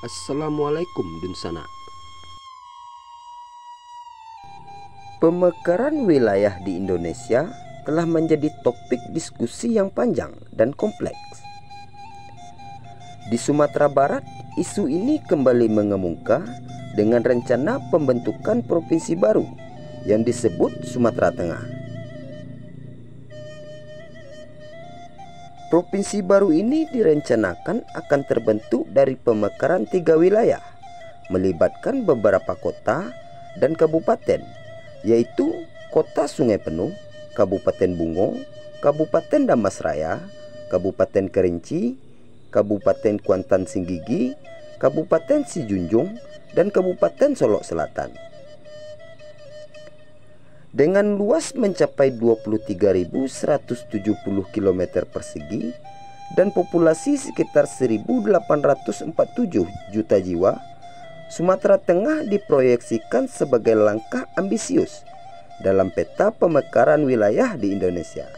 Assalamualaikum Dunsana. Pemekaran wilayah di Indonesia telah menjadi topik diskusi yang panjang dan kompleks. Di Sumatera Barat, isu ini kembali mengemuka dengan rencana pembentukan provinsi baru yang disebut Sumatera Tengah. Provinsi baru ini direncanakan akan terbentuk dari pemekaran 3 wilayah, melibatkan beberapa kota dan kabupaten, yaitu Kota Sungai Penuh, Kabupaten Bungo, Kabupaten Damasraya, Kabupaten Kerinci, Kabupaten Kuantan Senggigi, Kabupaten Sijunjung, dan Kabupaten Solok Selatan. Dengan luas mencapai 23.170 km persegi dan populasi sekitar 1.847 juta jiwa, Sumatera Tengah diproyeksikan sebagai langkah ambisius dalam peta pemekaran wilayah di Indonesia.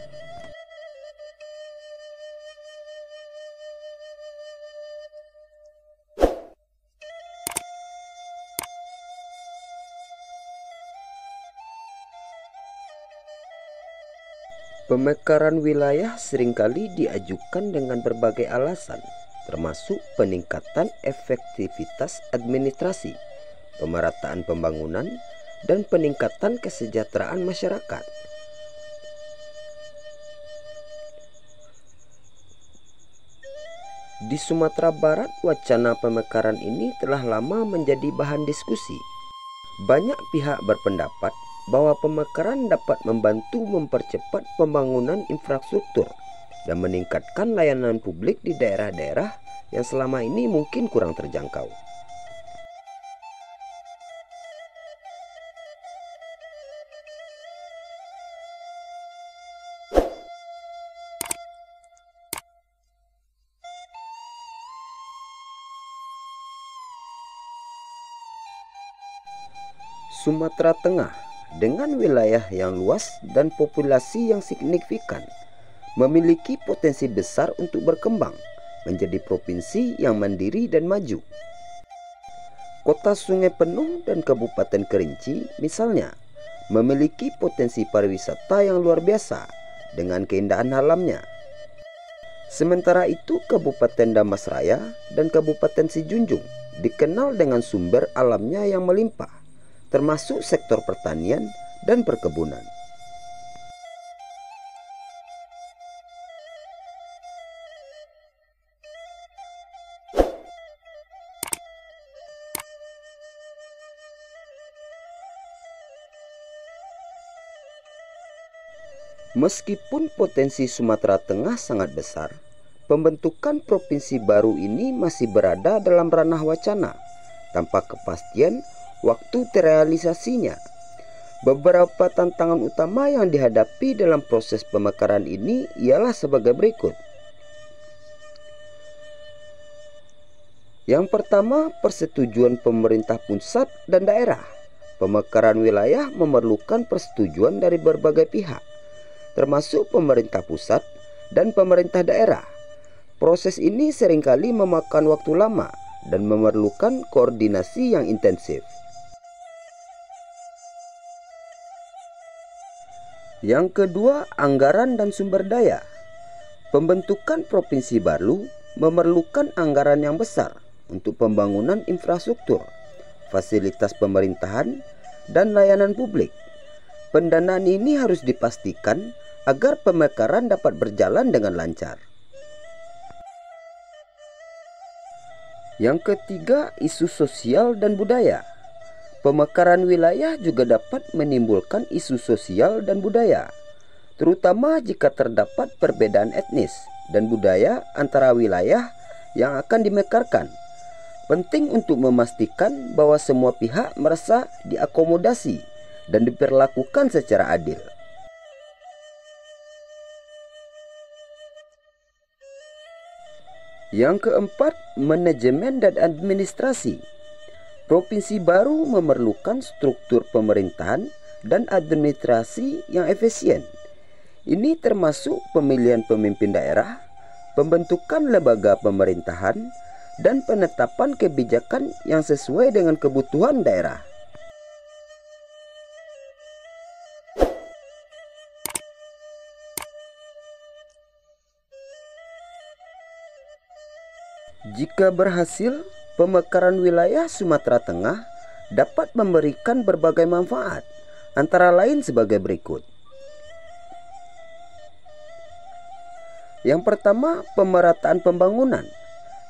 Pemekaran wilayah seringkali diajukan dengan berbagai alasan, termasuk peningkatan efektivitas administrasi, pemerataan pembangunan, dan peningkatan kesejahteraan masyarakat. Di Sumatera Barat, wacana pemekaran ini telah lama menjadi bahan diskusi. Banyak pihak berpendapat bahwa pemekaran dapat membantu mempercepat pembangunan infrastruktur dan meningkatkan layanan publik di daerah-daerah yang selama ini mungkin kurang terjangkau. Sumatera Tengah dengan wilayah yang luas dan populasi yang signifikan memiliki potensi besar untuk berkembang menjadi provinsi yang mandiri dan maju. Kota Sungai Penuh dan Kabupaten Kerinci misalnya memiliki potensi pariwisata yang luar biasa dengan keindahan alamnya. Sementara itu Kabupaten Damasraya dan Kabupaten Sijunjung dikenal dengan sumber alamnya yang melimpah, termasuk sektor pertanian dan perkebunan. Meskipun potensi Sumatera Tengah sangat besar, pembentukan provinsi baru ini masih berada dalam ranah wacana, tanpa kepastian waktu terrealisasinya. Beberapa tantangan utama yang dihadapi dalam proses pemekaran ini ialah sebagai berikut. Yang pertama, persetujuan pemerintah pusat dan daerah. Pemekaran wilayah memerlukan persetujuan dari berbagai pihak, termasuk pemerintah pusat dan pemerintah daerah. Proses ini seringkali memakan waktu lama dan memerlukan koordinasi yang intensif. Yang kedua, anggaran dan sumber daya. Pembentukan provinsi baru memerlukan anggaran yang besar untuk pembangunan infrastruktur, fasilitas pemerintahan, dan layanan publik. Pendanaan ini harus dipastikan agar pemekaran dapat berjalan dengan lancar. Yang ketiga, isu sosial dan budaya. Pemekaran wilayah juga dapat menimbulkan isu sosial dan budaya, terutama jika terdapat perbedaan etnis dan budaya antara wilayah yang akan dimekarkan. Penting untuk memastikan bahwa semua pihak merasa diakomodasi dan diperlakukan secara adil. Yang keempat, manajemen dan administrasi. Provinsi baru memerlukan struktur pemerintahan dan administrasi yang efisien. Ini termasuk pemilihan pemimpin daerah, pembentukan lembaga pemerintahan, dan penetapan kebijakan yang sesuai dengan kebutuhan daerah. Jika berhasil, pemekaran wilayah Sumatera Tengah dapat memberikan berbagai manfaat, antara lain sebagai berikut. Yang pertama, pemerataan pembangunan.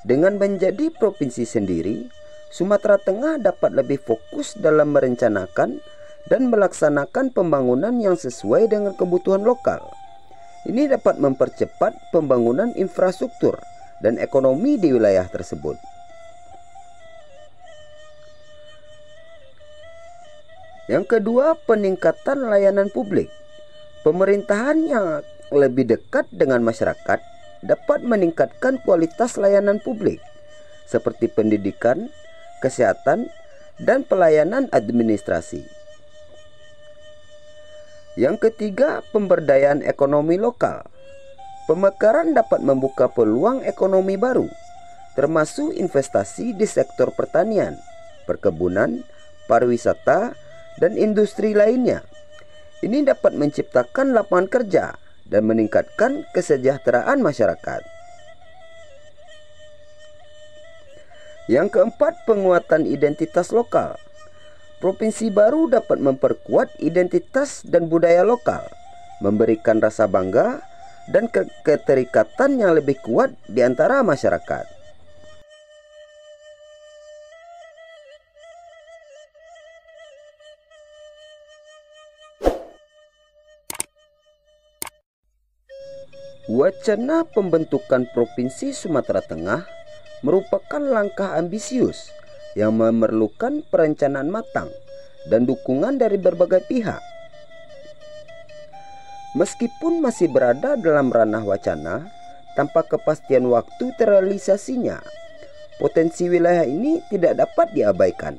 Dengan menjadi provinsi sendiri, Sumatera Tengah dapat lebih fokus dalam merencanakan dan melaksanakan pembangunan yang sesuai dengan kebutuhan lokal. Ini dapat mempercepat pembangunan infrastruktur dan ekonomi di wilayah tersebut. Yang kedua, peningkatan layanan publik. Pemerintahan yang lebih dekat dengan masyarakat dapat meningkatkan kualitas layanan publik seperti pendidikan, kesehatan, dan pelayanan administrasi. Yang ketiga, pemberdayaan ekonomi lokal. Pemekaran dapat membuka peluang ekonomi baru, termasuk investasi di sektor pertanian, perkebunan, pariwisata, dan industri lainnya. Ini dapat menciptakan lapangan kerja dan meningkatkan kesejahteraan masyarakat. Yang keempat, penguatan identitas lokal. Provinsi baru dapat memperkuat identitas dan budaya lokal, memberikan rasa bangga dan keterikatan yang lebih kuat di antara masyarakat. Wacana pembentukan Provinsi Sumatera Tengah merupakan langkah ambisius yang memerlukan perencanaan matang dan dukungan dari berbagai pihak. Meskipun masih berada dalam ranah wacana, tanpa kepastian waktu terrealisasinya, potensi wilayah ini tidak dapat diabaikan.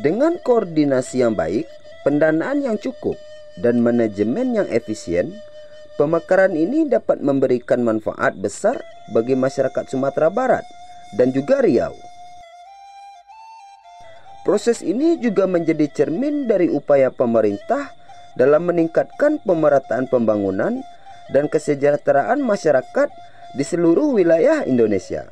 Dengan koordinasi yang baik, pendanaan yang cukup, dan manajemen yang efisien, pemekaran ini dapat memberikan manfaat besar bagi masyarakat Sumatera Barat dan juga Riau. Proses ini juga menjadi cermin dari upaya pemerintah dalam meningkatkan pemerataan pembangunan dan kesejahteraan masyarakat di seluruh wilayah Indonesia.